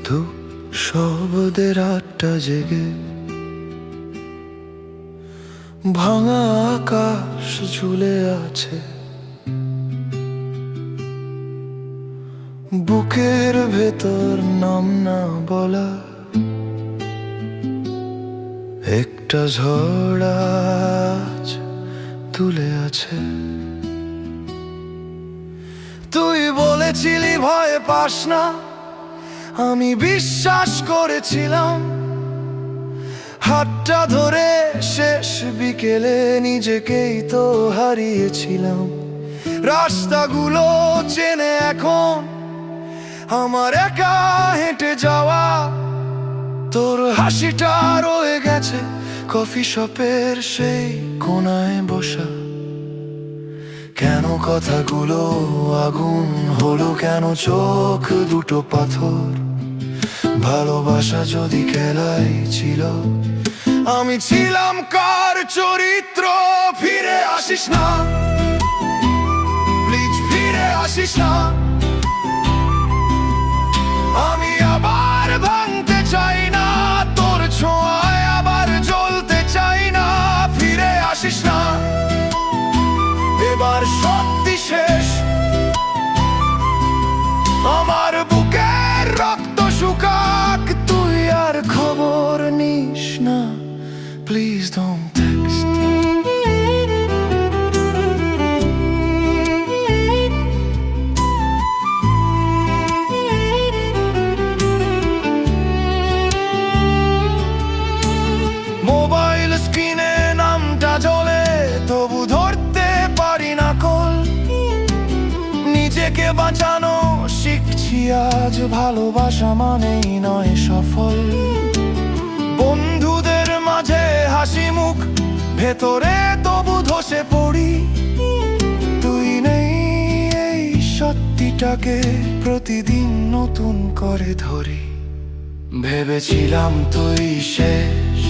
শুধু শব্দের আটটা জেগে, ভাঙা আকাশ ঝুলে আছে বুকের ভেতর, নাম না বলা একটা ঝড় আজ তুলে আছে। তুই বলেছিলি ভয় পাস না, আমি বিশ্বাস করেছিলাম। হাতটা ধরে শেষ বিকেলে নিজেকেই তো হারিয়েছিলাম। রাস্তাগুলো চেনে এখন আমার একা হেঁটে যাওয়া, তোর হাসিটা রয়ে গেছে কফি শপের সেই কোনায় বসা। কেন কথাগুলো আগুন হলো, কেন চোখ দুটো পাথর? ভালোবাসা যদি খেলাই ছিল, আমি ছিলাম কার চরিত্র? ফিরে আসিস না প্লিজ, ফিরে আসিস না। আমি আবার ভাঙতে চাই না, তোর ছোঁয়ায় আবার জ্বলতে চাই না। ফিরে আসিস না, এবার সত্যি শেষ। আমার বুকের রক্ত শুকাক, তুই আর খবর নিস না। Please don't text. মোবাইল স্ক্রিনে নামটা জ্বলে, তবু ধরতে পারি না কল। নিজেকে বাঁচানো শিখছি আজ, ভালোবাসা মানেই নয় সফল। বন্ধুদের মাঝে হাসি মুখ, ভেতরে তবু ধসে পড়ি। তুই নেই এই সত্যিটাকে প্রতিদিন নতুন করে ধরি। ভেবেছিলাম তুই শেষ,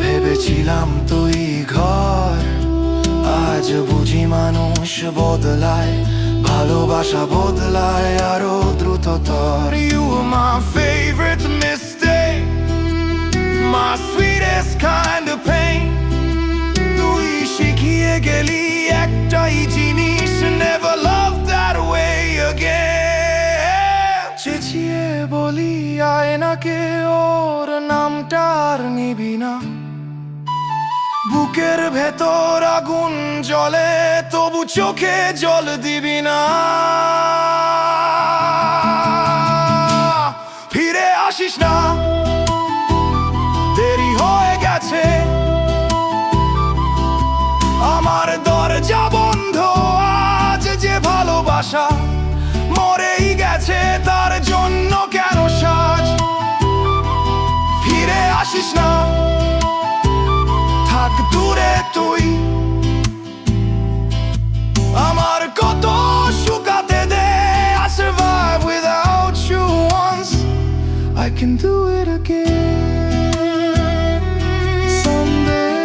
ভেবেছিলাম তুই ঘর। আজ বুঝি মানুষ বদলায়, ভালোবাসা বদলায় আরো দ্রুততর। You were my favorite mistake, my sweetest kind of pain. তুই শিখিয়ে গেলি একটাই জিনিস, never love that way again. চেঁচিয়ে বলি আয়নাকে ওর নামটা আর নিবি না। বুকের ভেতর আগুন জ্বলে, তবু চোখে জল দিবি না। ফিরে আসিস না, দেরি হয়ে গেছে। আমার দরজা বন্ধ আজ, যে ভালোবাসা মরেই গেছে, তার জন্য কেন সাজ? ফিরে আসিস না, থাক দূরে তুই। আমার কত শুকাতে দে, I survive without you once, I can do it again someday.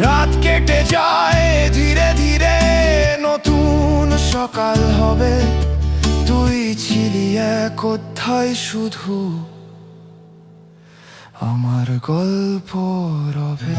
রাত কেটে যায় ধীরে ধীরে, নতুন সকাল হবে। তুই ছিলি এক অধ্যায় শুধু, আমার গল্প রবে।